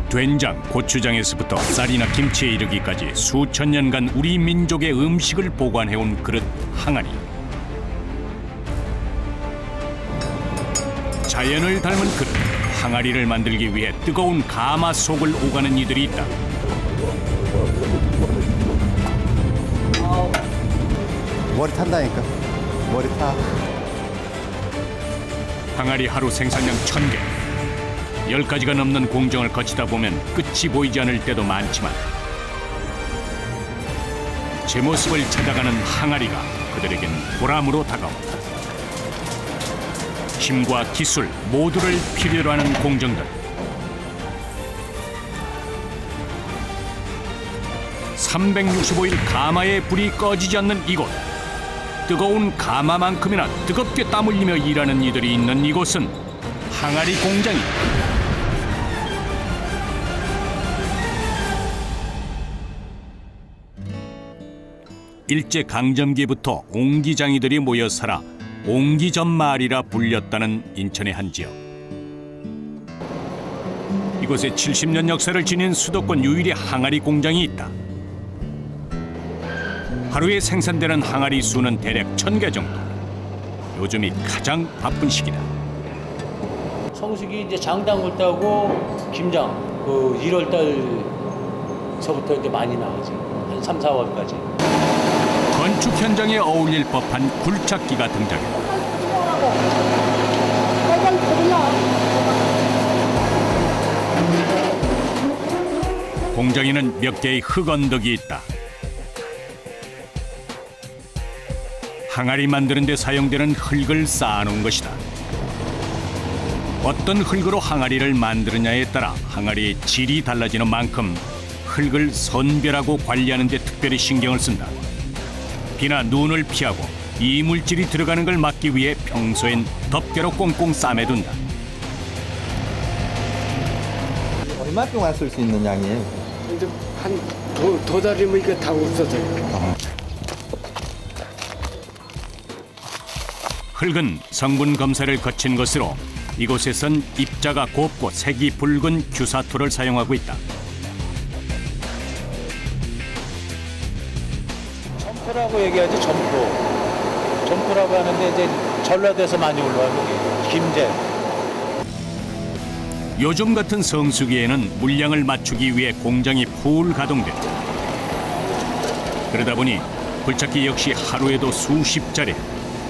된장, 고추장에서부터 쌀이나 김치에 이르기까지 수천 년간 우리 민족의 음식을 보관해온 그릇 항아리. 자연을 닮은 그릇 항아리를 만들기 위해 뜨거운 가마속을 오가는 이들이 있다. 머리 탄다니까. 머리 타. 항아리 하루 생산량 1000개. 10가지가 넘는 공정을 거치다 보면 끝이 보이지 않을 때도 많지만 제 모습을 찾아가는 항아리가 그들에겐 보람으로 다가온다. 힘과 기술 모두를 필요로 하는 공정들. 365일 가마의 불이 꺼지지 않는 이곳. 뜨거운 가마만큼이나 뜨겁게 땀 흘리며 일하는 이들이 있는 이곳은 항아리 공장이다. 일제강점기부터 옹기장이들이 모여 살아 옹기전마을이라 불렸다는 인천의 한 지역. 이곳에 70년 역사를 지닌 수도권 유일의 항아리 공장이 있다. 하루에 생산되는 항아리 수는 대략 1000개 정도. 요즘이 가장 바쁜 시기다. 성수기 이제 장당 올 때하고 김장 1월 달서부터 이제 많이 나오지. 한 3, 4월까지. 건축 현장에 어울릴 법한 굴착기가 등장했다. 공장에는 몇 개의 흙 언덕이 있다. 항아리 만드는 데 사용되는 흙을 쌓아놓은 것이다. 어떤 흙으로 항아리를 만드느냐에 따라 항아리의 질이 달라지는 만큼 흙을 선별하고 관리하는 데 특별히 신경을 쓴다. 비나 눈을 피하고 이물질이 들어가는 걸 막기 위해 평소엔 덮개로 꽁꽁 싸매둔다. 얼마 동안 쓸 수 있는 양이에요? 이제 한 두 달이면 이게 다 없어져요. 흙은 성분 검사를 거친 것으로 이곳에선 입자가 곱고 색이 붉은 규사토를 사용하고 있다. 점포라고 얘기하지, 점포. 점포라고 하는데 이제 전라도에서 많이 올라와요. 여기 김제. 요즘 같은 성수기에는 물량을 맞추기 위해 공장이 풀 가동된다. 그러다 보니 굴착기 역시 하루에도 수십 자리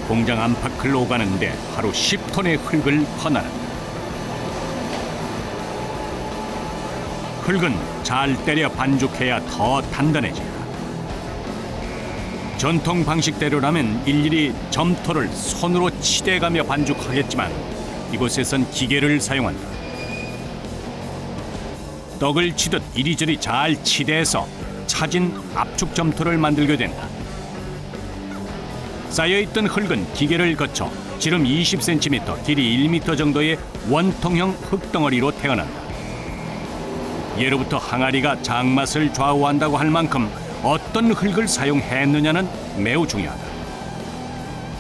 공장 안팎을 오가는데 하루 10톤의 흙을 퍼나른다. 흙은 잘 때려 반죽해야 더 단단해진다. 전통 방식대로라면 일일이 점토를 손으로 치대가며 반죽하겠지만 이곳에선 기계를 사용한다. 떡을 치듯 이리저리 잘 치대서 차진 압축 점토를 만들게 된다. 쌓여있던 흙은 기계를 거쳐 지름 20cm, 길이 1m 정도의 원통형 흙덩어리로 태어난다. 예로부터 항아리가 장맛을 좌우한다고 할 만큼 어떤 흙을 사용했느냐는 매우 중요하다.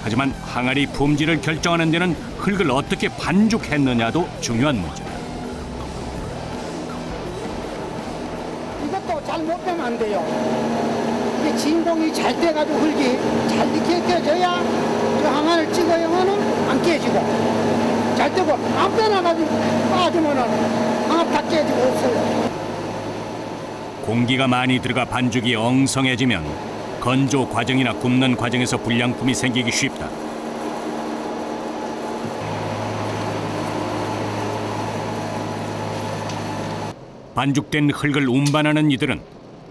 하지만 항아리 품질을 결정하는 데는 흙을 어떻게 반죽했느냐도 중요한 문제다. 이것도 잘 못 빼면 안 돼요. 이게 진공이 잘 돼가지고 흙이 잘 익혀져야 저 항아리를 찍어야만은 안 깨지고 잘 되고 안 빼놔가지고 빠지면은 항아리 다 깨지고 없어요. 공기가 많이 들어가 반죽이 엉성해지면 건조 과정이나 굽는 과정에서 불량품이 생기기 쉽다. 반죽된 흙을 운반하는 이들은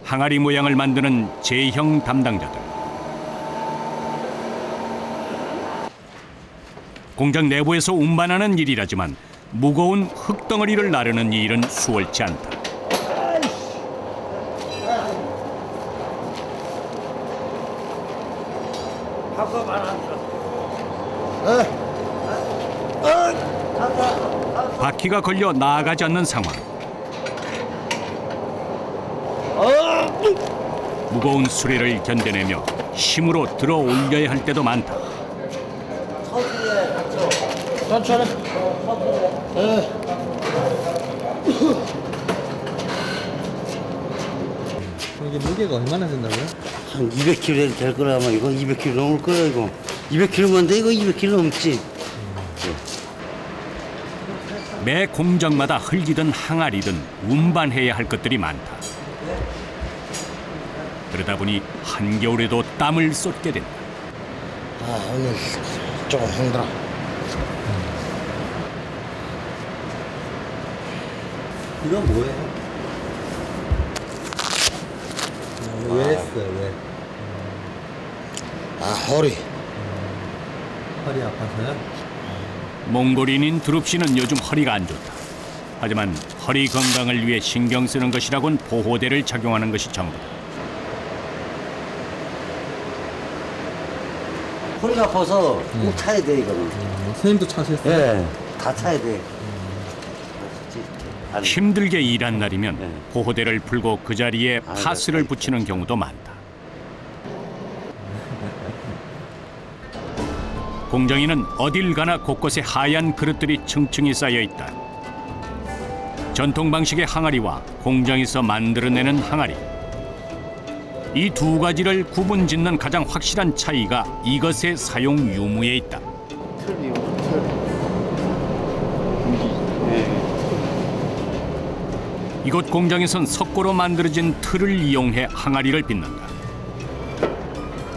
항아리 모양을 만드는 제형 담당자들. 공장 내부에서 운반하는 일이라지만 무거운 흙덩어리를 나르는 이 일은 수월치 않다. 바퀴가 걸려 나아가지 않는 상황. 무거운 수레를 견뎌내며 힘으로 들어 올려야 할 때도 많다. 천천히. 이게 무게가 얼마나 된다고요? 한 200kg 될 거라 아마 이거 200kg 넘을 거야 이거. 200kg만 돼 이거 200kg 넘지. 매 공정마다 흙이든 항아리든 운반해야 할 것들이 많다. 그러다 보니 한겨울에도 땀을 쏟게 된다. 아 오늘 조금 힘들어. 이건 뭐예요? 왜 했어요? 왜? 아 허리. 허리 아파서요? 몽골인인 드룹 씨는 요즘 허리가 안 좋다. 하지만 허리 건강을 위해 신경 쓰는 것이라곤 보호대를 착용하는 것이 전부다. 허리가 아파서 꼭 차야 돼 이거는. 선생님도 차셨어요? 예, 다 차야 돼. 힘들게 일한 날이면 네. 보호대를 풀고 그 자리에 파스를 붙이는 경우도 많다. 공정에는 어딜 가나 곳곳에 하얀 그릇들이 층층이 쌓여 있다. 전통 방식의 항아리와 공장에서 만들어내는 항아리. 이 두 가지를 구분짓는 가장 확실한 차이가 이것의 사용 유무에 있다. 이곳 공장에선 석고로 만들어진 틀을 이용해 항아리를 빚는다.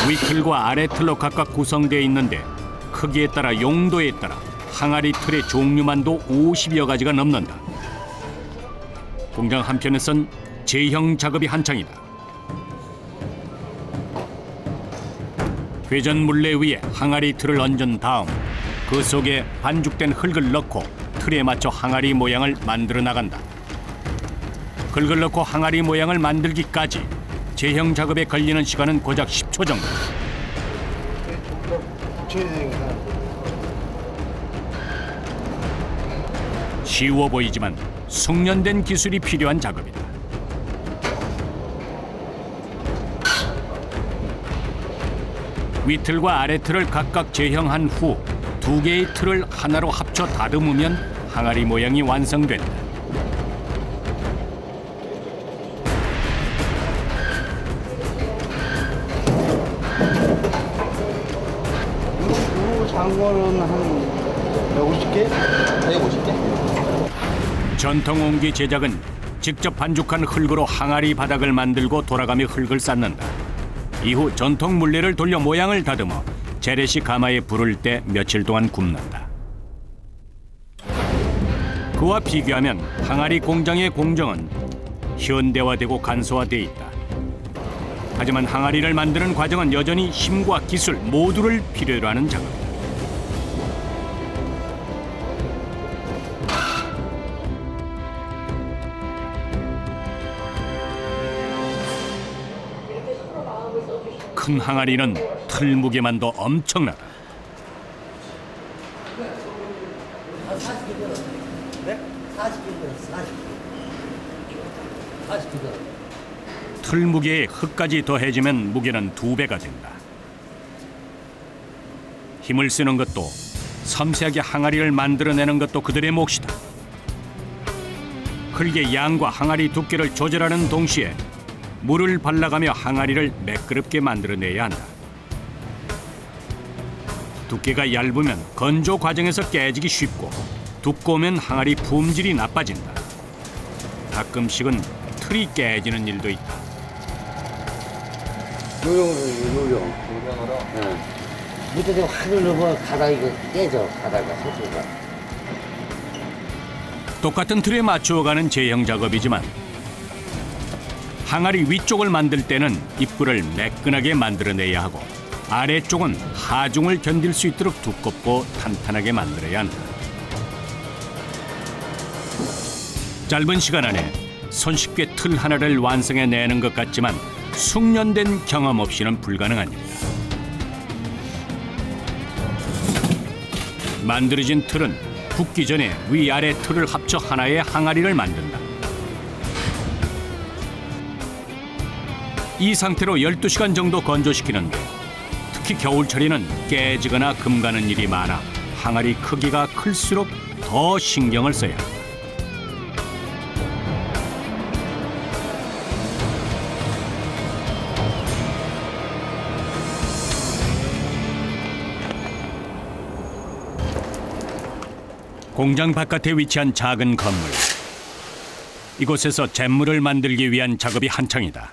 윗틀과 아래틀로 각각 구성되어 있는데 크기에 따라 용도에 따라 항아리 틀의 종류만도 50여 가지가 넘는다. 공장 한편에선 제형 작업이 한창이다. 회전 물레 위에 항아리 틀을 얹은 다음 그 속에 반죽된 흙을 넣고 틀에 맞춰 항아리 모양을 만들어 나간다. 흙을 넣고 항아리 모양을 만들기까지 제형 작업에 걸리는 시간은 고작 10초 정도. 쉬워 보이지만 숙련된 기술이 필요한 작업이다. 윗틀과 아래틀을 각각 제형한 후 두 개의 틀을 하나로 합쳐 다듬으면 항아리 모양이 완성된다. 장거는 한 150개? 150개? 전통 옹기 제작은 직접 반죽한 흙으로 항아리 바닥을 만들고 돌아가며 흙을 쌓는다. 이후 전통 물레를 돌려 모양을 다듬어 재래식 가마에 불을 때 며칠 동안 굽는다. 그와 비교하면 항아리 공장의 공정은 현대화되고 간소화돼 있다. 하지만 항아리를 만드는 과정은 여전히 힘과 기술 모두를 필요로 하는 작업이다. 큰 항아리는 틀 무게만도 엄청나다. 틀 무게에 흙까지 더해지면 무게는 2배가 된다. 힘을 쓰는 것도 섬세하게 항아리를 만들어내는 것도 그들의 몫이다. 흙의 양과 항아리 두께를 조절하는 동시에 물을 발라가며 항아리를 매끄럽게 만들어내야 한다. 두께가 얇으면 건조 과정에서 깨지기 쉽고 두꺼우면 항아리 품질이 나빠진다. 가끔씩은 틀이 깨지는 일도 있다. 요령으로. 네. 밑에서 하늘 넣으면 가닥이 깨져. 가닥가 소스가. 똑같은 틀에 맞추어가는 제형 작업이지만 항아리 위쪽을 만들 때는 입구를 매끈하게 만들어내야 하고 아래쪽은 하중을 견딜 수 있도록 두껍고 탄탄하게 만들어야 한다. 짧은 시간 안에 손쉽게 틀 하나를 완성해내는 것 같지만 숙련된 경험 없이는 불가능한 일이다. 만들어진 틀은 굽기 전에 위아래 틀을 합쳐 하나의 항아리를 만든다. 이 상태로 12시간 정도 건조시키는데 특히 겨울철에는 깨지거나 금가는 일이 많아 항아리 크기가 클수록 더 신경을 써야 한다. 공장 바깥에 위치한 작은 건물. 이곳에서 잿물을 만들기 위한 작업이 한창이다.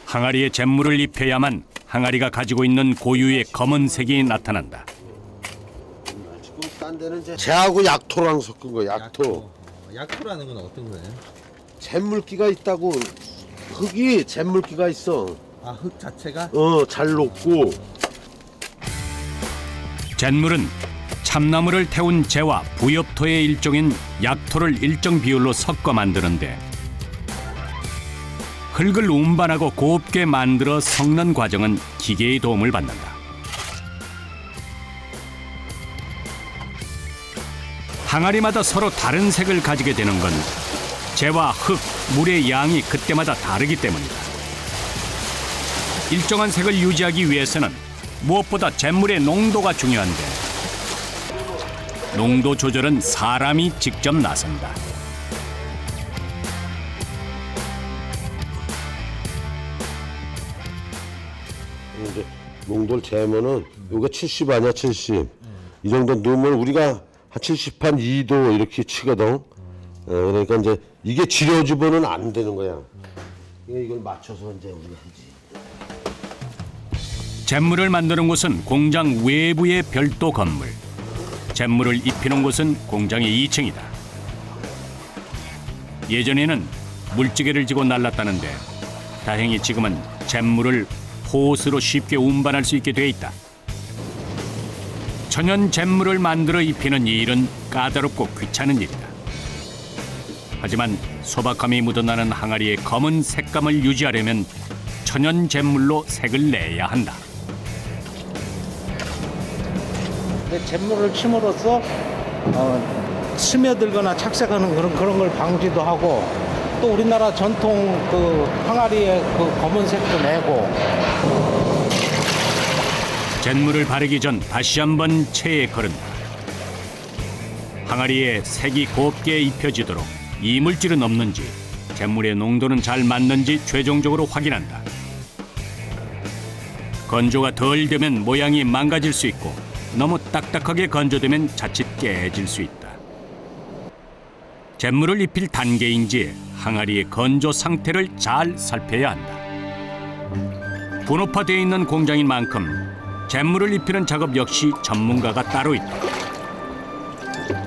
항아리에 잿물을 입혀야만 항아리가 가지고 있는 고유의 검은색이 나타난다. 쟤하고 약토랑 섞은 거, 약토. 약토라는 건 어떤 거예요? 잿물기가 있다고. 흙이 잿물기가 있어. 아, 흙 자체가? 잘 녹고. 잿물은 참나무를 태운 재와 부엽토의 일종인 약토를 일정 비율로 섞어 만드는데 흙을 운반하고 곱게 만들어 섞는 과정은 기계의 도움을 받는다. 항아리마다 서로 다른 색을 가지게 되는 건 재와 흙, 물의 양이 그때마다 다르기 때문이다. 일정한 색을 유지하기 위해서는 무엇보다 잿물의 농도가 중요한데 농도 조절은 사람이 직접 나선다. 이제 농도를 재면은 여기가 70 아니야, 70. 이 정도 넣으면 우리가 한 70, 한 2도 이렇게 치거든. 그러니까 이제 이게 지려지면은 안 되는 거야. 이걸 맞춰서 이제 우리가 하지. 잿물을 만드는 곳은 공장 외부의 별도 건물. 잿물을 입히는 곳은 공장의 2층이다. 예전에는 물지개를 지고 날랐다는데 다행히 지금은 잿물을 호스로 쉽게 운반할 수 있게 돼 있다. 천연 잿물을 만들어 입히는 이 일은 까다롭고 귀찮은 일이다. 하지만 소박함이 묻어나는 항아리의 검은 색감을 유지하려면 천연 잿물로 색을 내야 한다. 잿물을 침으로써 스며들거나 착색하는 그런 걸 방지도 하고 또 우리나라 전통 그 항아리의 그 검은색도 내고. 잿물을 바르기 전 다시 한번 체에 거른다. 항아리에 색이 곱게 입혀지도록 이물질은 없는지 잿물의 농도는 잘 맞는지 최종적으로 확인한다. 건조가 덜 되면 모양이 망가질 수 있고 너무 딱딱하게 건조되면 자칫 깨질 수 있다. 잿물을 입힐 단계인지 항아리의 건조 상태를 잘 살펴야 한다. 분업화되어 있는 공장인 만큼 잿물을 입히는 작업 역시 전문가가 따로 있다.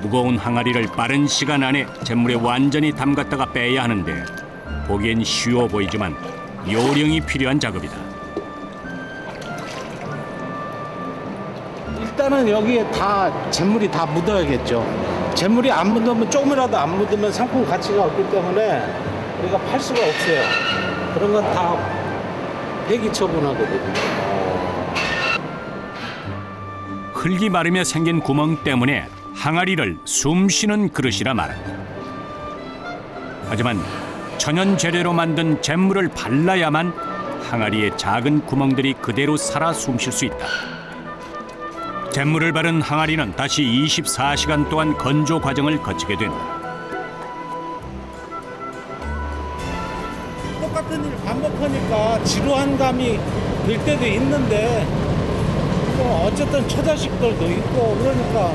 무거운 항아리를 빠른 시간 안에 잿물에 완전히 담갔다가 빼야 하는데 보기엔 쉬워 보이지만 요령이 필요한 작업이다. 일단은 여기에 다 잿물이 다 묻어야겠죠. 잿물이 안 묻으면 조금이라도 안 묻으면 상품 가치가 없기 때문에 우리가 팔 수가 없어요. 그런 건 다 폐기 처분하거든요. 흙이 마르며 생긴 구멍 때문에 항아리를 숨쉬는 그릇이라 말한다. 하지만 천연 재료로 만든 잿물을 발라야만 항아리의 작은 구멍들이 그대로 살아 숨쉴 수 있다. 잿물을 바른 항아리는 다시 24시간 동안 건조 과정을 거치게 된다. 똑같은 일 반복하니까 지루한 감이 들 때도 있는데 어쨌든 처자식들도 있고 그러니까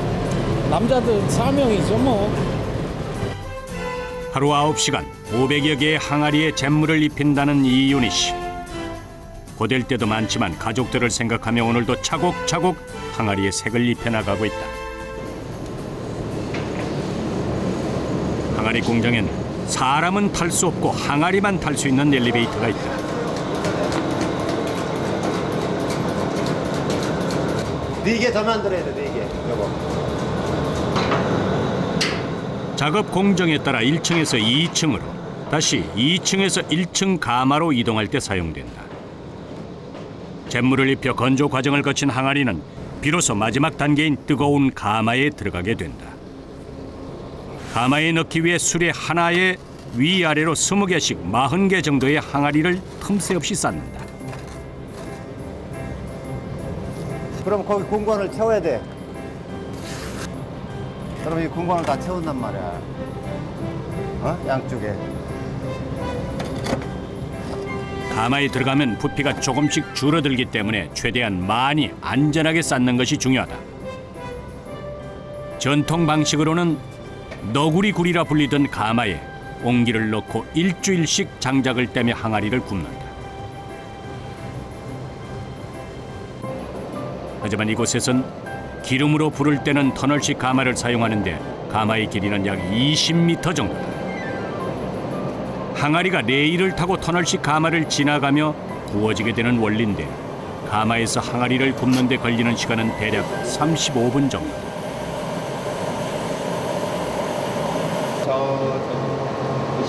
남자들 사명이죠 뭐. 하루 9시간 500여 개의 항아리에 잿물을 입힌다는 이윤희 씨. 고될 때도 많지만 가족들을 생각하며 오늘도 차곡차곡 항아리에 색을 입혀나가고 있다. 항아리 공장엔 사람은 탈 수 없고 항아리만 탈 수 있는 엘리베이터가 있다. 네 개 더 만들어야 돼, 4개. 여보. 작업 공정에 따라 1층에서 2층으로 다시 2층에서 1층 가마로 이동할 때 사용된다. 잿물을 입혀 건조 과정을 거친 항아리는 비로소 마지막 단계인 뜨거운 가마에 들어가게 된다. 가마에 넣기 위해 수레 하나에 위아래로 20개씩 40개 정도의 항아리를 틈새 없이 쌓는다. 그럼 거기 공간을 채워야 돼. 그럼 이 공간을 다 채운단 말이야. 양쪽에. 가마에 들어가면 부피가 조금씩 줄어들기 때문에 최대한 많이 안전하게 쌓는 것이 중요하다. 전통 방식으로는 너구리굴이라 불리던 가마에 옹기를 넣고 일주일씩 장작을 떼며 항아리를 굽는다. 하지만 이곳에선 기름으로 불을 때는 터널식 가마를 사용하는데 가마의 길이는 약 20m 정도다. 항아리가 레일을 타고 터널식 가마를 지나가며 구워지게 되는 원리인데 가마에서 항아리를 굽는 데 걸리는 시간은 대략 35분 정도.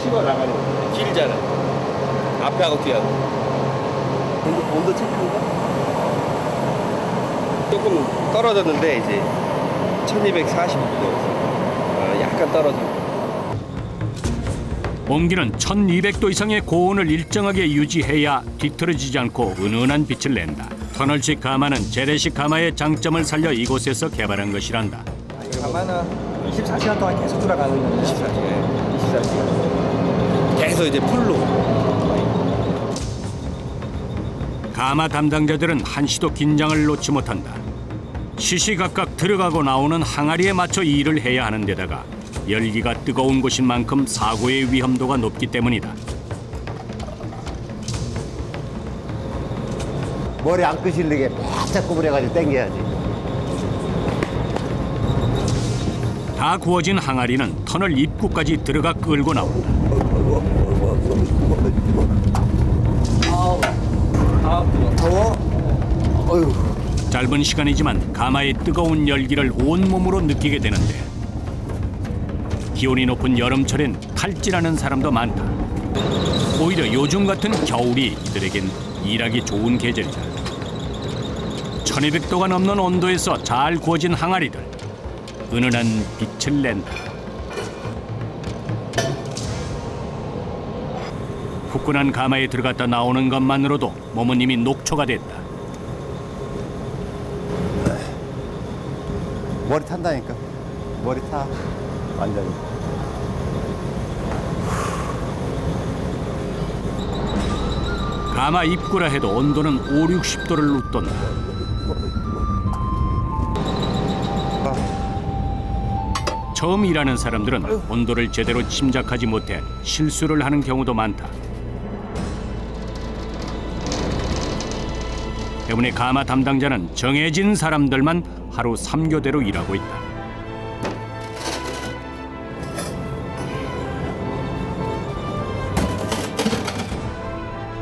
시골 항아리 길잖아. 앞에하고 뒤하고. 온도 체크인가? 조금 떨어졌는데 이제 1240도 약간 떨어져. 옹기는 1200도 이상의 고온을 일정하게 유지해야 뒤틀어지지 않고 은은한 빛을 낸다. 터널식 가마는 재래식 가마의 장점을 살려 이곳에서 개발한 것이란다. 가마는 24시간 동안 계속 돌아가는 거예요. 24시간. 계속 이제 풀로. 가마 담당자들은 한시도 긴장을 놓지 못한다. 시시각각 들어가고 나오는 항아리에 맞춰 일을 해야 하는 데다가 열기가 뜨거운 곳인 만큼 사고의 위험도가 높기 때문이다. 머리 안 끄실리게 바짝 구부려가지고 당겨야지. 다 구워진 항아리는 터널 입구까지 들어가 끌고 나온다. 더워? 어휴. 짧은 시간이지만 가마의 뜨거운 열기를 온몸으로 느끼게 되는데 기온이 높은 여름철엔 칼질하는 사람도 많다. 오히려 요즘 같은 겨울이 이들에겐 일하기 좋은 계절이다. 1200도가 넘는 온도에서 잘 구워진 항아리들, 은은한 빛을 낸다. 후끈한 가마에 들어갔다 나오는 것만으로도 몸은 이미 녹초가 됐다. 머리 탄다니까. 머리 타. 완전히. 가마 입구라 해도 온도는 5, 60도를 웃돈다. 처음 일하는 사람들은 온도를 제대로 짐작하지 못해 실수를 하는 경우도 많다. 때문에 가마 담당자는 정해진 사람들만 하루 3교대로 일하고 있다.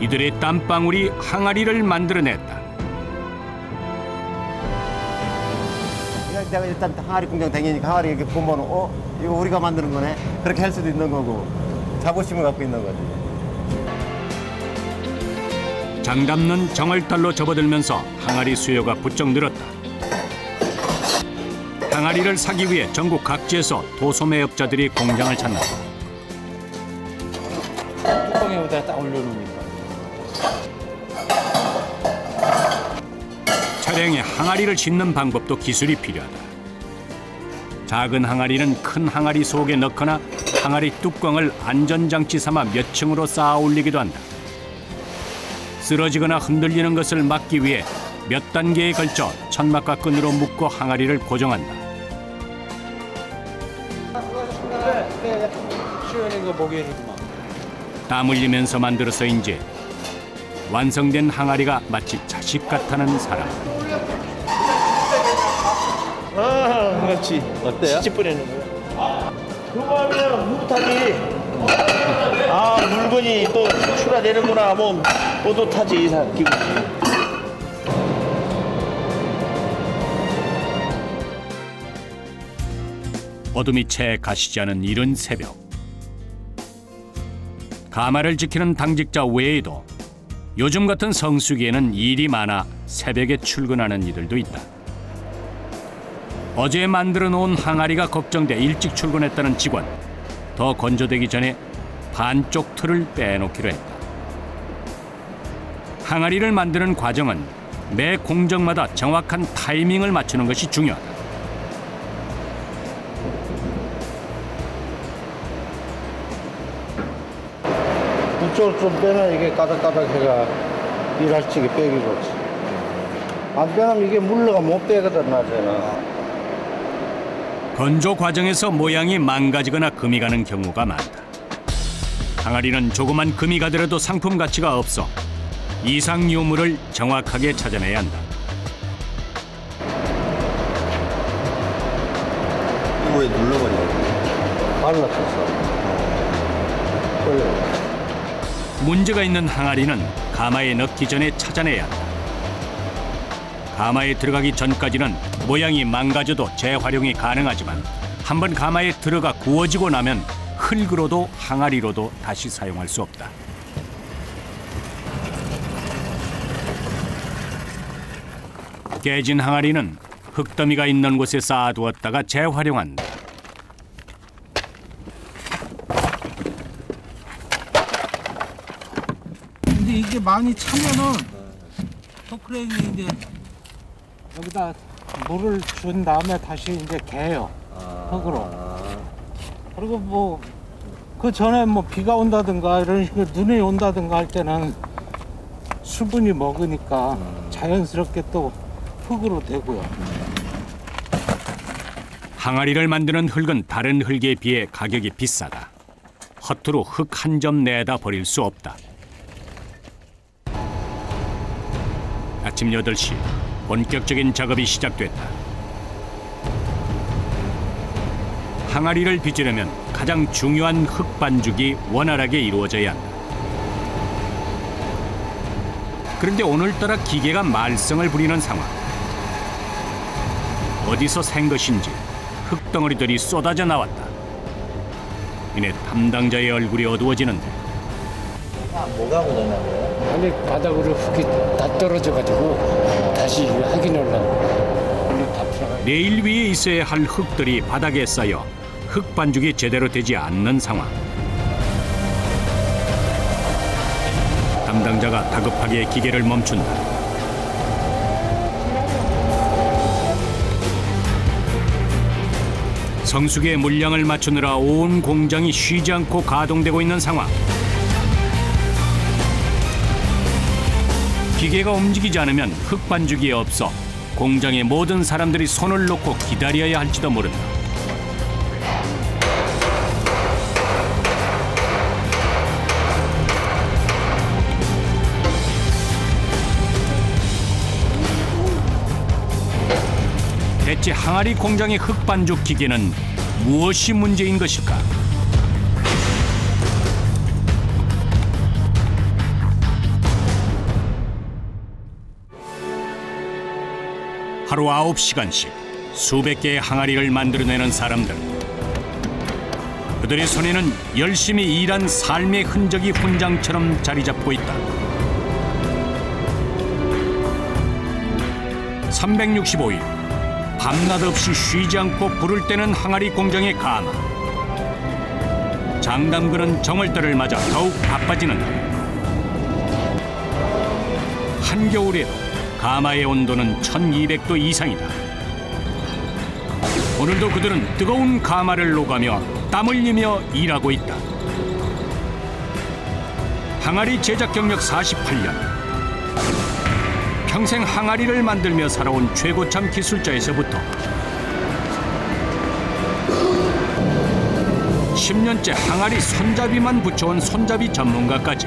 이들의 땀방울이 항아리를 만들어냈다. 내가 일단 항아리 공장 다니니까 항아리 이렇게 보면 이거 우리가 만드는 거네. 그렇게 할 수도 있는 거고 자부심을 갖고 있는 거지. 장담는 정월달로 접어들면서 항아리 수요가 부쩍 늘었다. 항아리를 사기 위해 전국 각지에서 도소매업자들이 공장을 찾는다. 뚜껑에다 딱 올려놓으니까. 차량에 항아리를 싣는 방법도 기술이 필요하다. 작은 항아리는 큰 항아리 속에 넣거나 항아리 뚜껑을 안전장치 삼아 몇 층으로 쌓아 올리기도 한다. 쓰러지거나 흔들리는 것을 막기 위해 몇 단계에 걸쳐 천막과 끈으로 묶어 항아리를 고정한다. 시원한 거 보게 해주구만. 땀 흘리면서 만들어서인지 완성된 항아리가 마치 자식 같다는 사람. 그렇지. 어때요? 시집 보내는 거야. 그거 하면 묵타지. 물건이 또 출하되는구나. 뭐 뿌듯하지. 기분. 어둠이 채 가시지 않은 이른 새벽. 가마를 지키는 당직자 외에도 요즘 같은 성수기에는 일이 많아 새벽에 출근하는 이들도 있다. 어제 만들어 놓은 항아리가 걱정돼 일찍 출근했다는 직원. 더 건조되기 전에 반쪽 틀을 빼놓기로 했다. 항아리를 만드는 과정은 매 공정마다 정확한 타이밍을 맞추는 것이 중요하다. 이쪽을 좀 빼면 이게 까닥까닥해가 일할 적에 빼기 좋지. 안 빼면 이게 물러가 못 빼거든, 낮에는. 건조 과정에서 모양이 망가지거나 금이 가는 경우가 많다. 항아리는 조그만 금이 가더라도 상품 가치가 없어 이상 유물을 정확하게 찾아내야 한다. 이거 왜 눌러버려? 문제가 있는 항아리는 가마에 넣기 전에 찾아내야 한다. 가마에 들어가기 전까지는 모양이 망가져도 재활용이 가능하지만 한번 가마에 들어가 구워지고 나면 흙으로도 항아리로도 다시 사용할 수 없다. 깨진 항아리는 흙더미가 있는 곳에 쌓아두었다가 재활용한다. 근데 이게 많이 차면은 토크레인이 이제 여기다 물을 준 다음에 다시 이제 개요. 흙으로. 그리고 뭐 그 전에 뭐 비가 온다든가 이런 식으로 눈이 온다든가 할 때는 수분이 먹으니까 자연스럽게 또 흙으로 되고요. 항아리를 만드는 흙은 다른 흙에 비해 가격이 비싸다. 허투루 흙 한 점 내다 버릴 수 없다. 아침 8시 본격적인 작업이 시작됐다. 항아리를 빚으려면 가장 중요한 흙 반죽이 원활하게 이루어져야 한다. 그런데 오늘따라 기계가 말썽을 부리는 상황. 어디서 샌 것인지 흙덩어리들이 쏟아져 나왔다. 이내 담당자의 얼굴이 어두워지는데 뭐가 묻었나 그래요? 안에 바닥으로 흙이 다 떨어져가지고 다시 확인하려고 다 풀어가지고. 레일 위에 있어야 할 흙들이 바닥에 쌓여 흙 반죽이 제대로 되지 않는 상황. 담당자가 다급하게 기계를 멈춘다. 성숙의 물량을 맞추느라 온 공장이 쉬지 않고 가동되고 있는 상황. 기계가 움직이지 않으면 흙 반죽이 없어 공장의 모든 사람들이 손을 놓고 기다려야 할지도 모른다. 대체 항아리 공장의 흙 반죽 기계는 무엇이 문제인 것일까? 하루 9시간씩 수백 개의 항아리를 만들어내는 사람들. 그들의 손에는 열심히 일한 삶의 흔적이 훈장처럼 자리 잡고 있다. 365일 밤낮 없이 쉬지 않고 불을 때는 항아리 공장의 가마. 장담그는 정월달을 맞아 더욱 바빠지는데 한겨울에도 가마의 온도는 1200도 이상이다. 오늘도 그들은 뜨거운 가마를 녹아며 땀 흘리며 일하고 있다. 항아리 제작 경력 48년. 평생 항아리를 만들며 살아온 최고참 기술자에서부터 10년째 항아리 손잡이만 붙여온 손잡이 전문가까지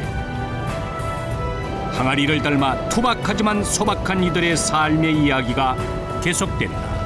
항아리를 닮아 투박하지만 소박한 이들의 삶의 이야기가 계속된다.